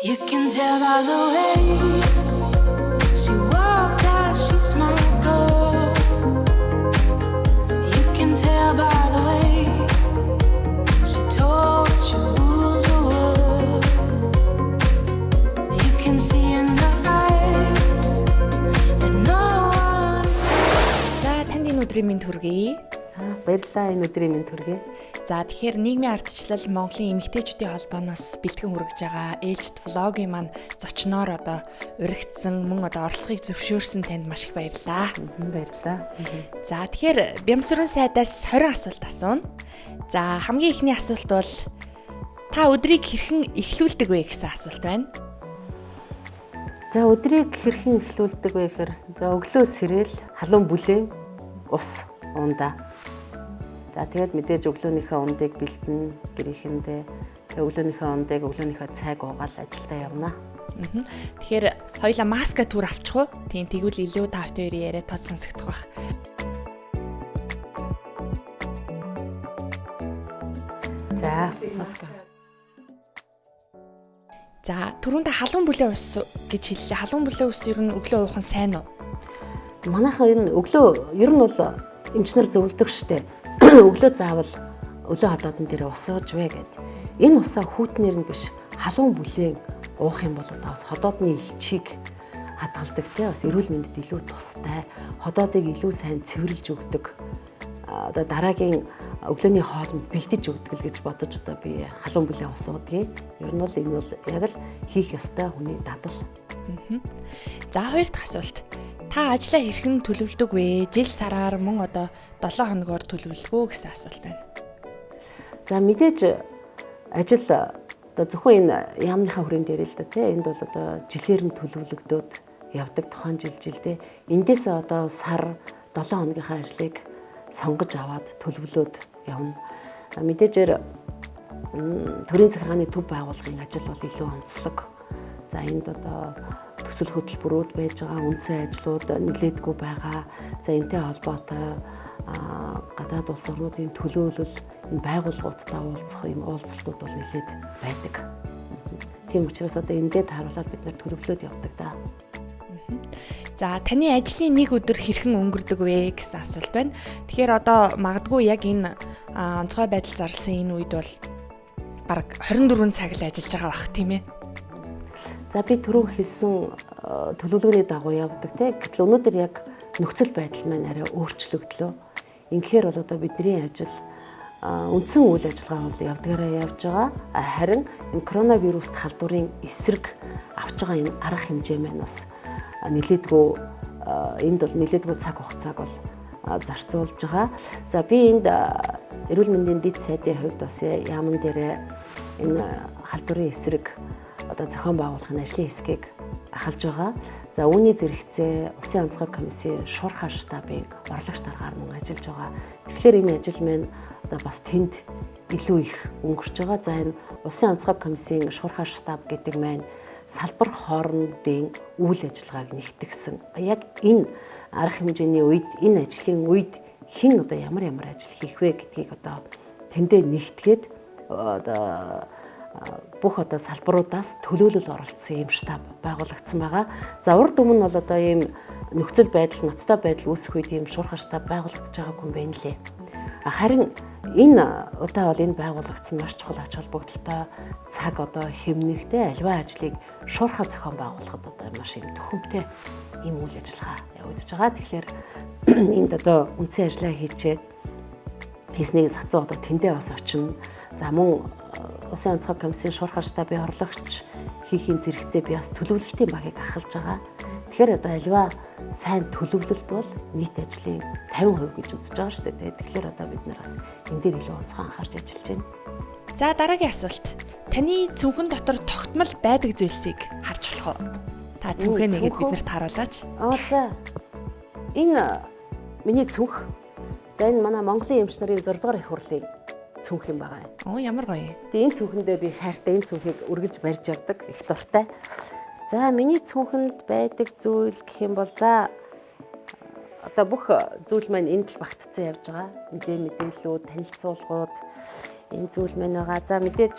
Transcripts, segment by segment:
You can tell by the way she walks that she's my girl. You can tell by the way she talks, she rules the world. You can see in her eyes that no one is. За танд энэ өдрийн мэнд хүргэе. Баярлалаа энэ өдрийн мэнд хүргэе. За тэгэхээр нийгмийн ардчлал Монголын эмэгтэйчүүдийн холбооноос бэлтгэн хүргэж байгаа ээлжид влогийн маань зочноор одоо уригдсан мөн одоо оролцохыг зөвшөөрсөн танд маш их баярлалаа. Баярлалаа. За тэгэхээр Бямсрын сайдаас 20 асуулт асууна. За хамгийн ихний асуулт бол та өдрийг хэрхэн эхлүүлдэг вэ гэсэн асуулт байна. За өдрийг хэрхэн эхлүүлдэг вэ гэхээр өглөө сэрэл халуун бүлээн ус ундаа. За тэгээд мэдээж өглөөнийхөө ундыг бэлтэн гэрийнхэндээ өглөөнийхөө ундыг өглөөнийхөө цайг уугаал ажилдаа явна. Тэгэхээр хоёулаа маска түр авчих уу? Тийм тэгвэл илүү та хоёрын яриа тод сонсогдох бах. За маска. За түрүүндээ халуун бүлээн ус гэж хэллээ. Халуун бүлээн ус ер нь өглөө уух нь сайн уу? Манайхан энэ өглөө ер нь бол эмчнэр зөвлөдөг штеп. Өглөө заавал өлөө ходоодон дээр ус ууж вэ гэд. Энэ усаа хүүтнэр нь биш халуун бүлээн уух юм бол одоо бас ходоодны элчийг хадгалдаг те бас эрүүл мэндэд илүү тустай. Ходоодыг илүү сайн цэвэрлж өгдөг. Одоо дараагийн өглөөний хоолнд бэлдэж өгдөг л гэж бодож одоо би халуун бүлээн ус уудгийг. Ер нь бол энэ бол яг л хийх ёстой хүний дадал. За хоёр дахь асуулт. Та ажлаа хэрхэн төлөвлөдөг вэ? Жил сараар мөн одоо 7 хоногоор төлөвлөгөө гэсэн асуулт байна. За мэдээж ажил одоо зөвхөн энэ яамныхаа хүрээнд дээр л да тий энд бол одоо жилээр нь төлөвлөгдөөд явдаг тухайн жилдээ эндээс одоо сар 7 хоногийнхаа ажлыг сонгож аваад төлөвлөөд явна. Мэдээжээр төрийн захиргааны төв байгууллагын ажил бол илүү онцлог. За энд одоо төсөл хөтөлбөрүүд байж байгаа, үндсэн ажлууд нэлээдгүй байгаа. За энэтэй холбоотой гадаад улс орнуудын төлөөлөл энэ байгууллагуудтай уулзах юм уулзалтууд бол нэлээд байдаг. Тийм учраас одоо эндээ тааруулаад бид нар төлөвлөөд явдаг да. За таны ажлын нэг өдөр хэрхэн өнгөрдөг вэ гэсэн асуулт байна. Тэгэхээр одоо магадгүй яг энэ онцгой байдал зарласан энэ үед бол бараг 24 цаг л ажиллаж байгаа бах тийм ээ. За би түрүү хэлсэн төлөвлөгөөний дагуу явдаг те. Гэтэл өнөөдөр яг нөхцөл байдал маань арай өөрчлөгдлөө. Инхээр бол одоо бидний ажил үндсэн үйл ажиллагаа бол явдгаараа явж байгаа. Харин энэ коронавируст халдварын эсрэг авч байгаа энэ арга хэмжээ маань бас нэлээдгүй энд бол нэлээдгүй цаг хугацааг бол зарцуулж байгаа. За би энд эрүүл мэндийн дэд сайдын хувьд бас яамн дээрээ энэ халдварын эсрэг одоо зохион байгуулахын ажлын хэсгийг ахалж байгаа. За үүний зэрэгцээ Улсын онцгой комиссийн шуурхай штабын орлогч даргаар мөн ажиллаж байгаа. Тэгэхээр энэ ажил маань одоо бас тэнд илүү их өнгөрч байгаа. За энэ Улсын онцгой комиссийн шуурхай штаб гэдэг маань салбар хоорондын үйл ажиллагааг нэгтгэсэн. Яг энэ арга хэмжээний үед энэ ажлын үед хэн одоо ямар ажил хийх вэ гэдгийг одоо тэндээ нэгтгээд одоо бүх одоо салбаруудаас төлөөлөл оролцсон ийм штаб байгуулагдсан байгаа. За урд өмнө бол одоо ийм нөхцөл байдал, ноцтой байдал үүсэх үед ийм шуурхай штаб байгуулагдаж байгаагүй юм байна лээ. Харин энэ удаа бол энэ байгуулагдсан маш чухал ач холбогдолтой цаг одоо хэмнэхтэй альва ажлыг шуурхай зохион байгуулахад одоо маш ийм төхөмтэй ийм үйл ажиллагаа явагдаж байгаа. Тэгэхээр энд одоо үндсэн ажиллагаа хийснийг сацуу одоо тэндээ бас очино. За мөн Улсын онцгой комиссийн шуурхай штабын орлогч хийхийн зэрэгцээ би бас төлөвлөлтийн багийг ахалж байгаа. Тэгэхээр одоо альва сайн төлөвлөлт бол нийт ажлын 50% гэж үзэж байгаа шүү дээ. Тэгэхээр одоо бид нар бас энэ дээр илүү онцгой анхаарч ажиллаж байна. За дараагийн асуулт. Таны цүнхэн дотор тогтмол байдаг зүйлсийг харж болох уу? Та цүнхээ нэгэд биднэрт харуулаач. За. Энэ миний цүнх. За энэ манай Монголын эмч нарын 6 дугаар их хурлын цүнх юм байгаа юм. Оо ямар гоё. Тэгээ энэ цүнхэндээ би хайртай энэ цүнхийг үргэлж барьж явдаг, их дуртай. За миний цүнхэнд байдаг зүйл гэх юм бол за одоо бүх зүйл маань энд л багтцсан явж байгаа. Мэдээллүүд, танилцуулгууд энэ зүйл маань байгаа. За мэдээж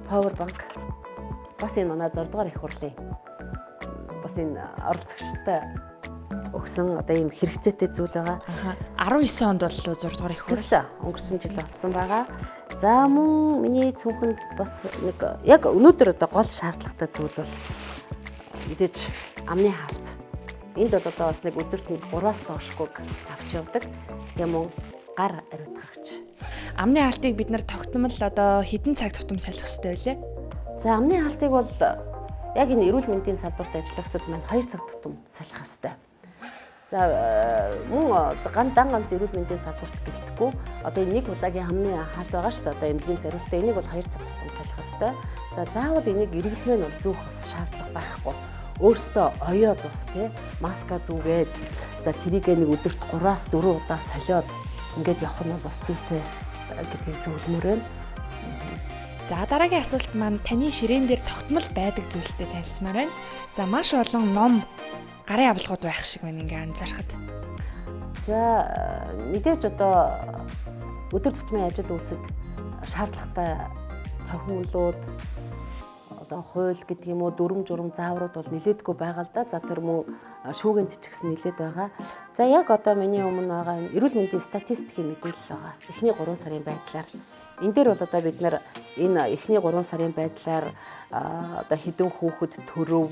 power bank бас энэ манай 6 дугаар их хурлын бас энэ оролцогчтой өгсөн одоо ийм хэрэгцээтэй зүйл байгаа. 19 онд бол 6 дугаар их хурл өнгөрсөн жил болсон байгаа. За мөн миний цүнхэнд бас нэг яг өнөөдөр одоо гол шаардлагатай зүйл бол мэдээж амны хаалт. Энд бол одоо бас нэг өдөрт 3-аас доошгүйг авч явдаг. Тийм үү? Гар ариутгагч. Амны хаалтыг бид нар тогтмол одоо хэдэн цаг тутам солих хэрэгтэй вэ? За амны хаалтыг бол яг энэ эрүүл мэндийн салбарт ажиллагчид маань 2 цаг тутам солих хэрэгтэй. За мөн ганц эрүүл мэндийн салбарт гэлтэхгүй одоо энэ нэг удаагийн амны хаалт байгаа шүү дээ. Одоо эмнэлгийн зорилттой энийг бол 2 цаг тутам солих хэрэгтэй. За заавал энийг иргэдмээ нь зүүх шаардлага байхгүй. Өөртөө оёод бас тий маска зүгээд за тэрийг нэг өдөрт 3-аас 4 удаа солиод ингээд явах нь бас зүйтэй гэдгийг зөвлөмөр байна. За дараагийн асуулт маань таны ширээн дээр тогтмол байдаг зүйлстэй танилцмаар байна. За маш олон ном гарын авилгууд байх шиг байна ингээ анзаархад. За мэдээж одоо өдөр тутмын ажил үйлсэд шаардлагатай тохиомлууд одоо хууль гэдэг юм уу дүрм журм зааврууд бол нэлээдгүй байгаа л да. За тэр мөн шүүгэн бичгсэн нэлээд байгаа. За яг одоо миний өмнө байгаа эрүүл мэндийн статистикийн мэдээлэл байгаа. Эхний 3 сарын байдлаар энэ дээр бол одоо бид нар энэ эхний 3 сарын байдлаар одоо хэдэн хүүхэд төрөв.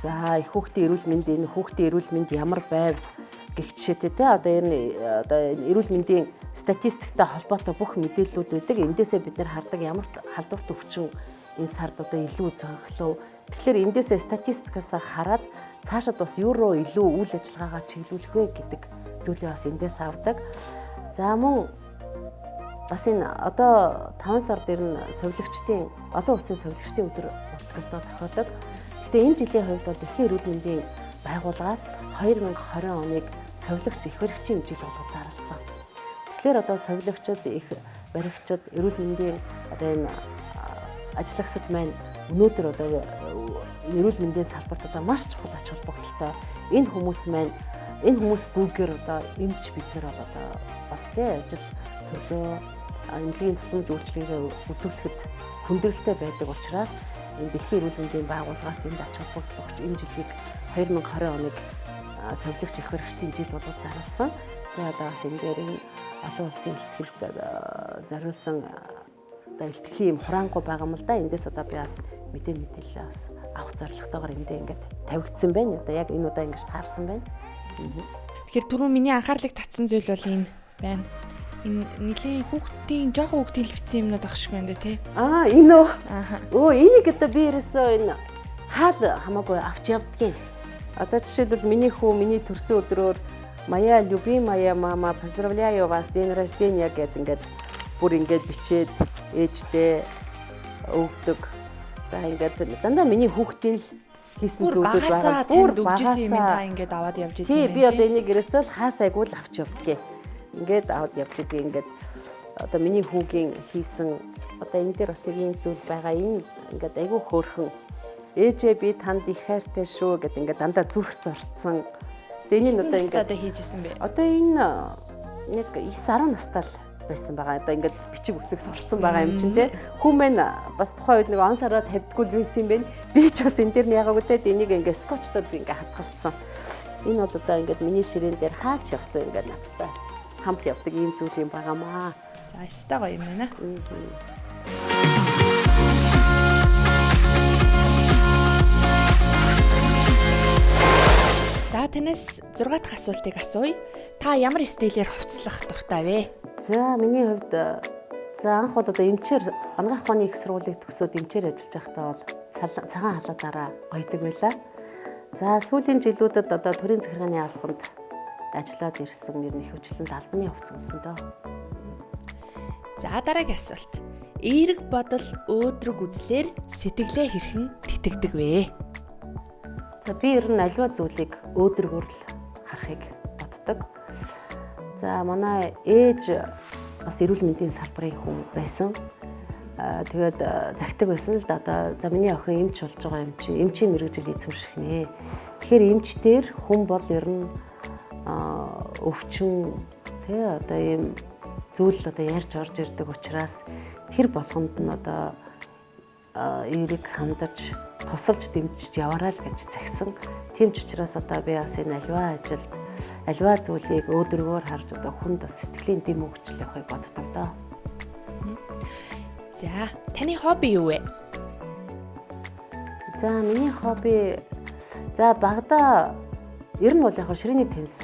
За хүүхдийн эрүүл мэнд ямар байв гэх жишээтэй те одоо энэ эрүүл мэндийн статистиктэй холбоотой бүх мэдээллүүд байдаг. Эндээсээ бид нар хардаг ямар халдварт өвчин энэ сард одоо илүү зөнхлөө. Тэгэхээр эндээсээ статистикаас хараад цаашид бас юу руу илүү үйл ажиллагаагаа чиглүүлэх вэ гэдэг зүйлээ бас эндээс авдаг. За мөн бас энэ одоо 5 сард ирнэ совилогчдын олон улсын совилогчдын өдөр устгалдаа тохиодог. Гэтэ энэ жилийн хувьд бол Дэлхийн эрүүл мэндийн байгууллагаас 2020 оныг совилогч их баригчийн жил болгож зарласан. Тэгэхээр одоо совилогчид их баригчид эрүүл мэндийн одоо энэ ажиллагчид маань өнөөдөр одоо эрүүл мэндийн салбарт одоо маш чухал ач холбогдолтой энэ хүмүүс гүүгээр одоо эмч бид нар одоо бас тий ажил төлөө эмнэлгийн тусламж үйлчилгээгээ үзүүлэхэд хүндрэлтэй байдаг учраас энэ Дэлхийн эрүүл мэндийн байгууллагаас энд ач холбогдол өгч энэ жилийг 2020 оныг совилогч их баригчдын жил болгож зарласан. Тэгээ одоо бас энэ дээр олон улсын ихтгэл зориулсан одоо ихтгэлийн юм хураангуй байгаа юм л да. Эндээс одоо би бас мэдээлэл бас авах зорилготойгоор эндээ ингээд тавигдсан байна. Одоо яг энэ удаа ингэж таарсан байна. Тэгэхээр түрүү миний анхаарлыг татсан зүйл бол энэ байна. Энэ нэлийн жоохон хүүхдийн хэлбэцсэн юмнууд ах шиг байна тий. Энэ үү? Өө энийг одоо би ерөөсөө энэ хаал хамаагүй авч явдгийн. Одоо жишээлбэл миний төрсөн өдрөөр моя любимая мама поздравляю вас день рождения гэдэг ингээд бүр ингээд бичээд ээждээ өгдөг. За ингээд дандаа миний хүүхдийн хийсэн зүйлүүд байгаа. Бүр өгжсэн юм та ингээд аваад явж идэв. Тий би одоо энийг ерөөсөө хаасайгүй л авч явдгийн. Ингээд аваад явж идэв. Ингээд одоо миний хүүгийн хийсэн одоо энэ дээр бас нэг юм зүйл байгаа. Энэ ингээд айгүй хөөрхөн. Ээжээ би танд их хайртай шүү гэдэг ингээд дандаа зүрх зорцсон. Энийг одоо ингээд хийжсэн бэ. Одоо энэ нэг 9-10 настай л байсан байгаа. Одоо ингээд бичиг үсэг сурцсан байгаа юм чинь те. Хүмүүс бас тухайн үед нэг он сараа тавьдгүй л байсан юм байна. Би ч бас энэ дээр нь ягааг үтээд энийг ингээд скотчтод би ингээд хадгалсан. Энэ бол одоо ингээд миний ширээн дээр хаач явсан ингээд надтай хамт явдаг ийм зүйл юм байгаамаа. За өстой гоё юм байна. За танаас 6 дахь асуултыг асууя. Та ямар стилээр хувцлах дуртай вэ? За миний хувьд анх бол одоо эмчээр анагаах ухааны их сургуулийг төгсөөд эмчээр ажиллаж байхдаа бол цагаан халаатаараа гоёдаг байлаа. За сүүлийн жилүүдэд одоо төрийн захиргааны албанд ажиллаад ирсэн ер нь хөвчлөнд албаны хувцас гэсэн дөө. За дараагийн асуулт. Эерэг бодол өөдрөг үзлээр сэтгэлээ хэрхэн тэтгдэг вэ? За би ер нь аливаа зүйлийг өөдрөгөр л харахыг боддог. За манай ээж бас эрүүл мэндийн салбарын хүн байсан. Тэгээд захидаг байсан л да. Одоо за миний охин эмч болж байгаа юм чи эмчийн мэргэжил эзэмших нэ. Тэгэхээр эмчтэр хүн бол ер нь өвчин тий одоо ийм зүйл одоо ярьж орж ирдэг учраас тэр болгонд нь одоо эерэг хандаж тусалж дэмжиж яваарай л гэж загсан. Тийм ч учраас одоо би бас энэ аливаа зүйлийг өөдрөгөөр харж одоо хүнд бас сэтгэлийн дэм өгч явахыг боддог доо. За, таны хобби юу вэ? За миний хобби багада ер нь бол яг ширээний теннис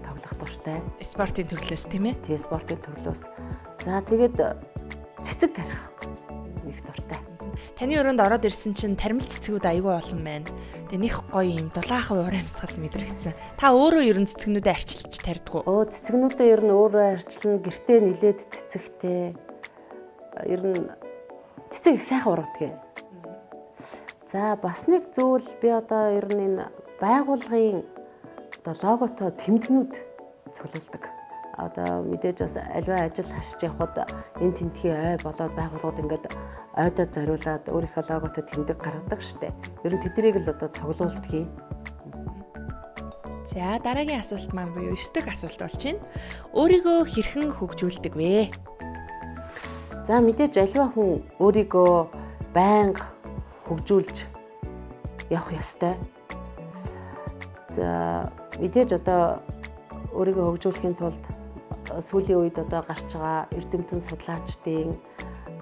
тоглох дуртай. Спортын төрлөөс тийм ээ? Тэгээ спортын төрлөөс. За тэгээд цэцэг тарих нэг дуртай. Таны өрөөнд ороод ирсэн чинь тармил цэцгүүд аягүй олон байна. Тэгээ них гоё юм дулаахан уур амьсгал мэдрэгдсэн. Та өөрөө ер нь цэцгнүүдэд арчилж тарьдаг уу? Цэцгнүүдээ ер нь өөрөө арчилна, гэртээ нилээд цэцэгтэй. Ер нь цэцэг их сайхан ургадаг. За бас нэг зүйл би одоо ер нь энэ байгууллагын одоо логотой тэмдгнүүд цуглуулдаг. Одоо мэдээж бас аливаа ажил хашиж явхад энэ тэмдгийн ой болоод байгууллагууд ингээд ойдод зориулаад өөрийнхөө логотой тэмдэг гаргадаг штеп. Ер нь тэднийг л одоо цуглуулдаг. За дараагийн асуулт маань буюу 9 дахь асуулт болж байна. Өөрийгөө хэрхэн хөгжүүлдэг вэ? За мэдээж аливаа хүн өөрийгөө байнга хөгжүүлж явах ёстой. За мэдээж одоо өөрийгөө хөгжүүлэхийн тулд сүүлийн үед одоо гарч байгаа эрдэмтэн судлаачдын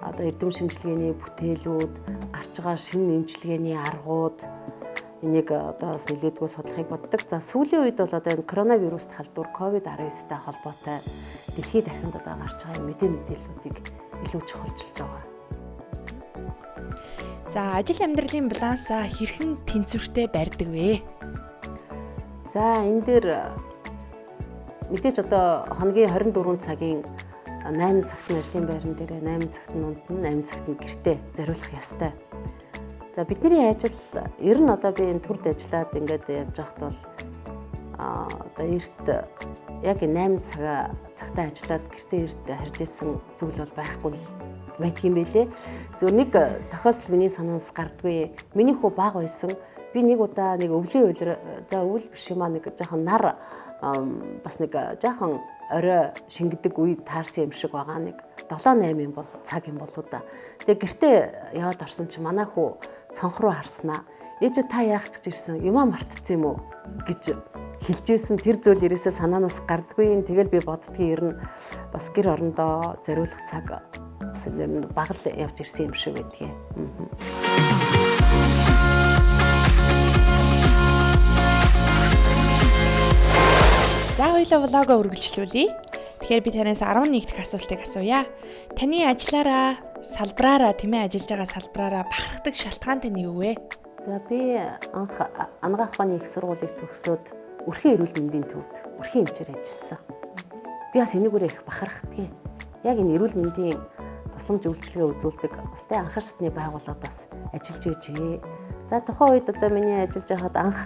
одоо эрдэм шинжилгээний бүтээлүүд, гарч байгаа шинэ эмчилгээний аргууд энийг одоо бас нэлээдгүй судлахыг боддог. За сүүлийн үед бол одоо энэ коронавирус халдвар COVID-19-тэй холбоотой дэлхийд дахинд одоо гарч байгаа мэдээллүүдийг илүү чухалчилж байгаа. За ажил амьдралын балансаа хэрхэн тэнцвэртэй барьдаг вэ? За энэ дээр мэдээж одоо хоногийн 24 цагийн 8 цагт нь ажлын байран дээр 8 цагт нь унтна, 8 цагт нь гэртээ зориулах ёстой. За бидний ажил ер нь одоо би энэ төрд ажиллаад ингээд явж байхад бол одоо эрт яг 8 цагтаа ажиллаад гэртээ эрт харж исэн зүйл бол байхгүй байдаг юм байлээ. Зөв нэг тохиолдол миний санаанаас гардгүй. Миний хүү бага байсан. Би нэг удаа нэг өвлийн үйлрэ за өвөл биш юм аа нэг жоохон нар бас нэг жоохон орой шингэдэг үе таарсан юм шиг байгаа. Нэг 7-8 юм бол цаг юм болоо да. Тэгээ гэртээ яваад орсон чи манай хүү цонх руу харснаа. Ээж та яах гэж ирсэн? Юмаа мартцсан юм уу гэж хэлжсэн. Тэр зүйл ерөөсөө санаанаас гардгүй. Тэгэл би боддгийн ер нь бас гэр орондоо зориулах цаг баг л явж ирсэн юм шиг байдгийг. За хоёулаа влогоо үргэлжлүүлье. Тэгэхээр би танаас 11 дахь асуултыг асууя. Таны ажиллаараа, салбараараа, тэмээ ажиллаж байгаа салбараараа бахархдаг шалтгаан тань юу вэ? За би анх анагаах ухааны их сургуулийг төгсөөд өрхийн эрүүл мэндийн төвд өрхийн эмчээр ажилласан. Би бас энийгээрээ их бахархдаг. Яг энэ эрүүл мэндийн тусламж үйлчилгээ үзүүлдэг бас тэ анхаар шатны байгууллагад бас ажиллаж ижээ. За тухайн үед одоо миний ажиллаж байхад анх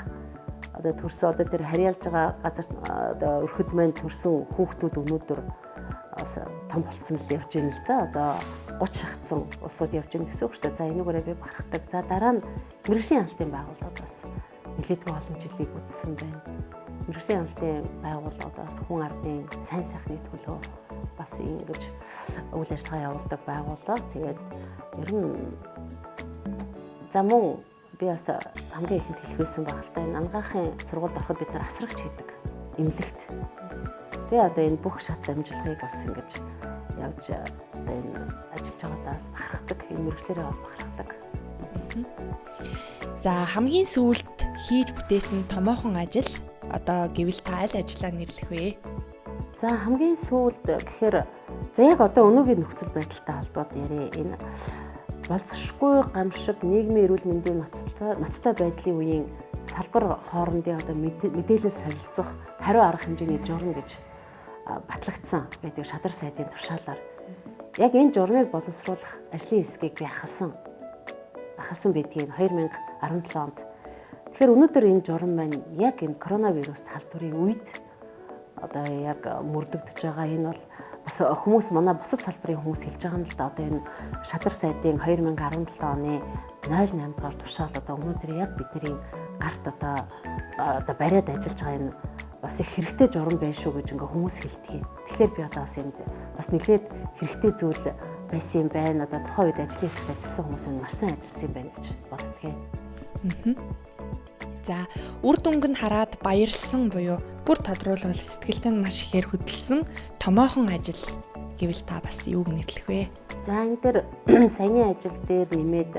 одоо төрсөн одоо тэр харьяалж байгаа газар одоо өрхөд маань төрсөн хүүхдүүд өнөөдөр бас том болцсон л явж байна л да. Одоо 30 шахацсан усууд явж байна гэсэн үг шүү дээ. За энийгээрээ би бахархдаг. За дараа нь мэргэжлийн албан байгууллагад бас нэлээдгүй олон жилийг үтсэн байна. Мэргэжлийн албан байгууллагаас хүн ардын сайн сайхны төлөө бас ингэж үйл ажиллагаа явуулдаг байгууллага. Тэгээд ер нь за мөн би бас хамгийн ихэнд хэлхийсэн баг л та энэ анагаахын сургуульд ороход бид нар асрагч хийдэг эмнэлэгт. Тэгээ одоо энэ бүх шат амжилтыг бас ингэж явж одоо энэ ажиллаж байгаадаа бахархдаг, энэ мэргэжлэрээ бол бахархдаг. За хамгийн сүүлд хийж бүтээсэн томоохон ажил одоо гэвэл та аль ажлаа нэрлэх вэ? За хамгийн сүүлд гэхээр за яг одоо өнөөгийн нөхцөл байдалтай холбоотой яриа энэ болцсохгүй гамшиг нийгмийн эрүүл мэндийн ноцтой байдлын үеийн салбар хоорондын одоо мэдээлэл солилцох хариу арга хэмжээний журам гэж батлагдсан байдаг шадар сайдын туршаалаар. Яг энэ журмыг боловсруулах ажлын хэсгийг би ахалсан байдгийг 2017 онд. Тэгэхээр өнөөдөр энэ журам маань яг энэ коронавирус халдварын үед одоо яг мөрдөгдөж байгаа. Энэ бол бас хүмүүс манай бусад салбарын хүмүүс хэлж байгаа юм л да. Одоо энэ шадар сайдын 2017 оны 08 дугаар туршаал одоо өнөөдөр яг бидний гарт одоо бариад ажиллаж байгаа энэ бас их хэрэгтэй журам байна шүү гэж ингээ хүмүүс хэлдэг. Тэгэхээр би одоо бас энд бас нэлээд хэрэгтэй зүйл байсан юм байна. Одоо тухайн үед ажлын хэсэгт ажилласан хүмүүс нь маш сайн ажилласан юм байна гэж боддгийн. За үр дүнг нь хараад баярлсан буюу бүр тодруулбал сэтгэлд нь маш ихээр хөдөлсөн томоохон ажил гэвэл та бас юуг нэрлэх вэ? За энэ дээр саяны ажил дээр нэмээд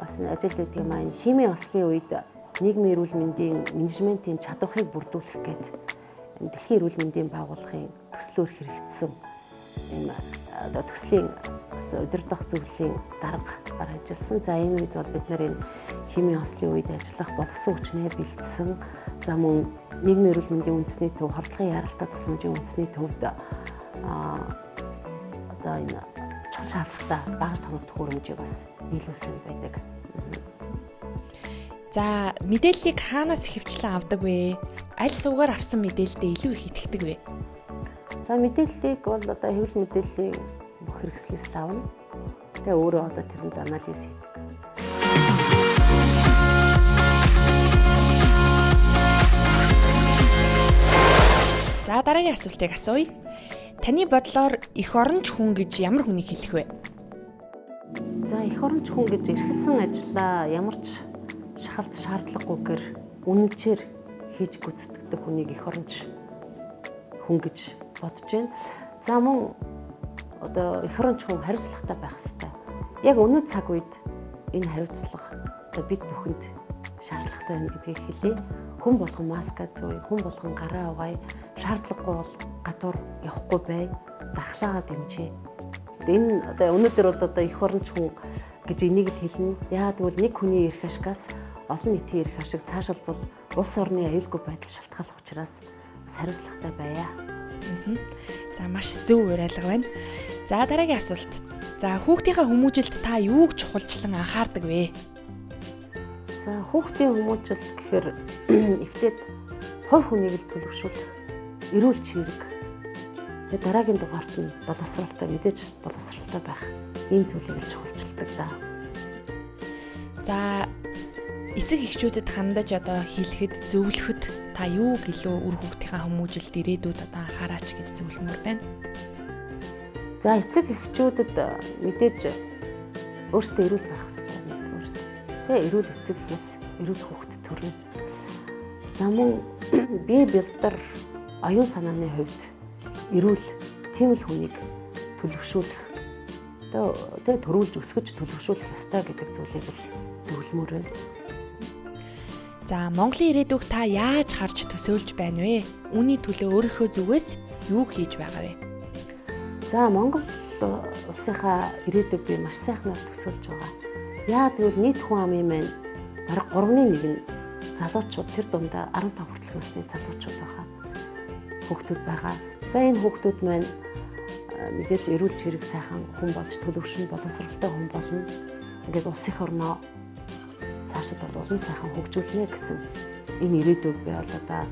бас ажил гэдэг юм аа. Химийн ослын үед нийгмийн эрүүл мэндийн менежментийн чадварыг бүрдүүлэх гээд Дэлхийн эрүүл мэндийн байгууллагын төслөөр хэрэгжсэн энэ одоо төслийн бас удирдах зөвлөлийн дарга ажилласан. За энэ үед бол бид нар энэ химийн ослын үед ажиллах боловсон хүчнээ бэлдсэн. За мөн нийгмийн эрүүл мэндийн үндэсний төв, хордлогын яралтай тусламжийн үндэсний төвд одоо энэ чухал шаардлагатай бага тоног төхөөрөмжийг бас нийлүүлсэн байдаг. За мэдээллийг хаанаас ихэвчлэн авдаг вэ? Аль суугаар авсан мэдээлэлдээ илүү их итгэдэг вэ? За мэдээллийг бол одоо хэвлэл мэдээллийн бүх хэрэгслээс л авна. Тэгээ өөрөө одоо тэрэнд анализ хийдэг. За дараагийн асуултыг асууя. Таны бодлоор эх оронч хүн гэж ямар хүнийг хэлэх вэ? За эх оронч хүн гэж эрхэлсэн ажлаа ямар ч шахалт шаардлагагүйгээр үнэнчээр хийж гүйцэтгэдэг хүнийг эх оронч хүн гэж бодож байна. За мөн одоо эх оронч хүн хариуцлагатай байх хэрэгтэй. Яг өнөө цаг үед энэ хариуцлага одоо бид бүхэнд шаардлагатай байна гэдгийг хэлье. Хүн болгон маска зөөе, хүн болгон гараа угаая, шаардлагагүй бол гадуур явахгүй бай, дархлаагаа дэмжээ. Энэ одоо өнөөдөр бол одоо эх оронч хүн гэж энийг л хэлнэ. Яагаад гэвэл нэг хүний эрх ашигаас олон нийтийн эрх ашиг цаашилбал улс орны аюулгүй байдал шалтгааллах учраас бас хариуцлагатай байя. За маш зөв уриалга байна. За дараагийн асуулт. За хүүхдийнхээ хүмүүжилд та юуг чухалчлан анхаардаг вэ? За хүүхдийн хүмүүжил гэхээр эхлээд хувь хүнийг л төлөвшүүлэх, эрүүл чирэг. Тэгээ дараагийн дугаарт нь боловсралтай, мэдээж боловсралтай байх. Ийм зүйлийг л чухалчилдаг да. За эцэг эхчүүдэд хандаж одоо хэлэхэд, зөвлөхөд та юуг илүү үр хүүхдийнхээ хүмүүжилд ирээдүйд одоо анхаараач гэж зөвлөмөр байна? За эцэг эхчүүдэд мэдээж өөрсдөө эрүүл байх хэрэгтэй. Тэгээ эрүүл эцэгнээс эрүүл хүүхэд төрнө. За мөн бие бэлдэр оюун санааны хувьд эрүүл тийм л хүнийг төлөвшүүлэх. Тэгээ төрүүлж өсгөж төлөвшүүлэх ёстой гэдэг зүйлийг л зөвлөмөр байна. За Монголын ирээдүйг та яаж харж төсөөлж байна вэ? Үүний төлөө өөрийнхөө зүгээс юу хийж байгаа вэ? За Монгол улсынхаа ирээдүйг би маш сайхнаар төсөөлж байгаа. Яа тэгвэл нийт хүн амын маань бараг 3/1 нь залуучууд, тэр дундаа 15 хүртэлх насны залуучууд байгаа. Хүүхдүүд байгаа. За энэ хүүхдүүд маань мэдээж эрүүл чирэг сайхан хүн болж төлөвшин боловсралтай хүн болно. Ингээд улсын орноо цаашид бол улам сайхан хөгжүүлнэ гэсэн энэ ирээдүйг би одоо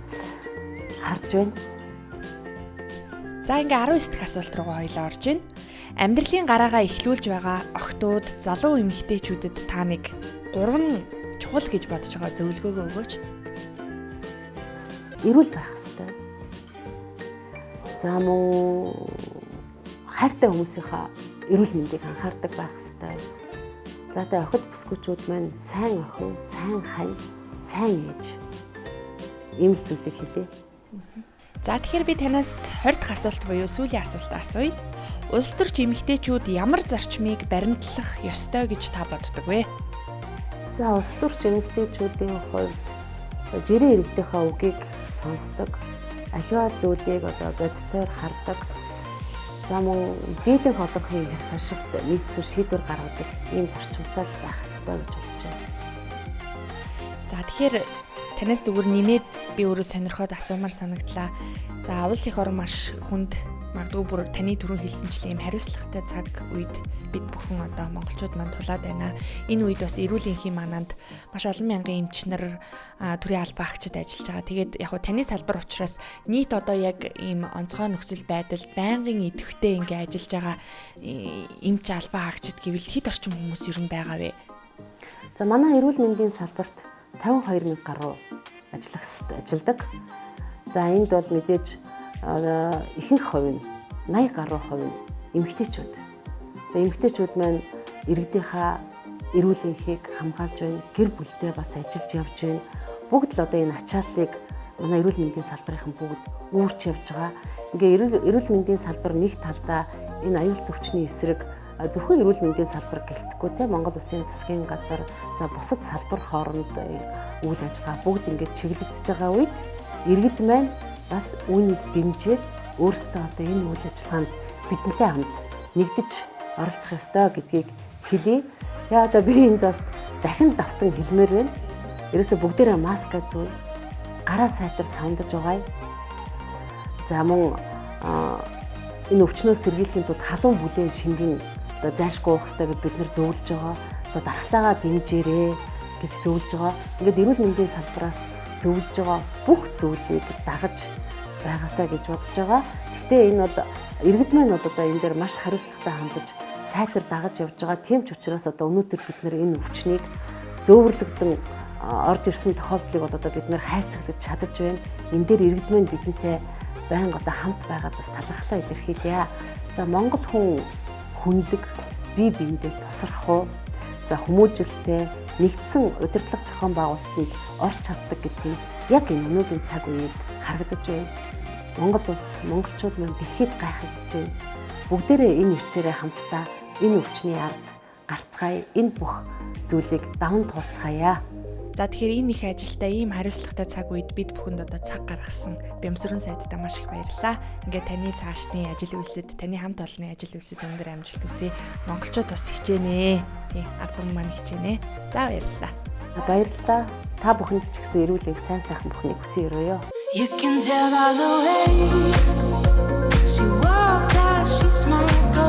харж байна. За ингээ 19 дахь асуулт руугаа хоёлаа орж байна. Амьдралын гараагаа эхлүүлж байгаа охтууд, залуу эмэгтэйчүүдэд та нэг 3 чухал гэж бодож байгаа зөвлөгөөгөө өгөөч. Эрүүл байх хэрэгтэй. За мөн хайртай хүмүүсийнхаа эрүүл мэндийг анхаардаг байх хэрэгтэй. За тэ охид бүсгүүчүүд маань сайн охин, сайн хань, сайн ээж. Ийм л зүйлийг хэлье. За тэгэхээр би танаас 20 дахь асуулт буюу сүүлийн асуултаа асууя. Улс төрч эмэгтэйчүүд ямар зарчмыг баримтлах ёстой гэж та боддог вэ? За улс төрч эмэгтэйчүүдийн хувьд жирийн иргэдийнхээ үгийг сонсдог, аливаа зүйлийг одоо бодитоор хардаг. За мөн дийлэнх олонхын эрх ашигт нийцсэн шийдвэр гаргадаг ийм зарчимтай байх ёстой гэж бодож байна. За тэгэхээр танаас зүгээр нэмээд би өөрөө сонирхоод асуумаар санагдлаа. За улс их орн маш хүнд магадгүй бүр таны түрүүн хэлсэнчлэн юм хариуцлагатай цаг үед бид бүхэн одоо монголчууд манд тулаад байна. Энэ үед бас эрүүл энхийн манаанд маш олон мянган эмчнэр төрийн албан агчид ажиллаж байгаа. Тэгээд яг хуу таны салбар учраас нийт одоо яг ийм онцгой нөхцөл байдал байнгын идэвхтэй ингээ ажиллаж байгаа эмч албан агчид гэвэл хэд орчим хүмүүс ер нь байгаа вэ? За манай эрүүл мэндийн салбарт 52,000 гаруй ажилладаг. За энд бол мэдээж ихэнх хувь нь 80 гаруй хувь нь эмэгтэйчүүд. Тэгээ эмэгтэйчүүд маань иргэдийнхаа эрүүл энхийг хамгаалж байна. Гэр бүлдээ бас ажиллаж явж байна. Бүгд л одоо энэ ачааллыг манай эрүүл мэндийн салбарын бүгд үүрч явж байгаа. Ингээ эрүүл мэндийн салбар нэг талдаа энэ аюулт өвчний эсрэг зөвхөн эрүүл мэндийн салбар гэлтэхгүй те Монгол Улсын засгийн газар за бусад салбар хооронд үйл ажиллагаа бүгд ингээд чиглэгдэж байгаа үед иргэд маань бас үүнийг дэмжиж өөрсдөө одоо энэ үйл ажиллагаанд бидэнтэй хамт нэгдэж оролцох ёстой гэдгийг хэлье. Тэгээ одоо би энд бас дахин давтан хэлмээр байна. Ерөөсө бүгдээрээ маска зүүн, гараа сайтар сандаж байгаа. За мөн энэ өвчнөөс сэргийлэхийн тулд халуун бүлийн шингэн одоо зайлшгүй уух хэрэгтэй гэж бид нар зөвлөж байгаа. За дархлаагаа дэмжээрэй гэж зөвлөж байгаа. Ингээд эрүүл мэндийн салбараас зөвлөж байгаа бүх зүйлийг дагаж байгаасаа гэж бодож байгаа. Гэхдээ энэ одоо иргэд маань одоо энэ дээр маш хариуцлагатай хандаж сайтар дагаж явж байгаа. Тийм ч учраас одоо өнөөдөр бид нар энэ өвчнийг зөөвөрлөгдөн орж ирсэн тохиолдлыг бол одоо бид нар хайрцагтаж чадаж байна. Энэ дээр иргэд маань бидэнтэй байнга одоо хамт байгаад бас талархлаа илэрхийлье. За Монгол хүн хүнлэг, бие биендээ тусрах уу? За хүмүүжлэлтэй нэгдсэн удирдлага зохион байгуулалтыг орж чаддаг гэдгийг яг энэ өнөөдрийн цаг үед харагдаж байна. Монгол улс, монголчууд маань дэлхийд гайхагдаж байна. Бүгдээрээ энэ ирчээрээ хамтдаа энэ өвчний ард гарцгаая, энэ бүх зүйлийг даван туулцгаая. За тэгэхээр энэ их ажилдаа ийм хариуцлагатай цаг үед бид бүхэнд одоо цаг гаргасан Бямсрын сайдтай маш их баярлалаа. Ингээд таны цаашдын ажил үйлсэд, таны хамт олонны ажил үйлсэд өндөр амжилт хүсье. Монголчууд бас хичээнэ. Ард түмэн маань хичээнэ. За баярлалаа. Баярлалаа. Та бүхэнд ч гэсэн эрүүл энх сайн сайхан бүхнийг хүсье өрөөё. You can tell by the way she walks as she smiles.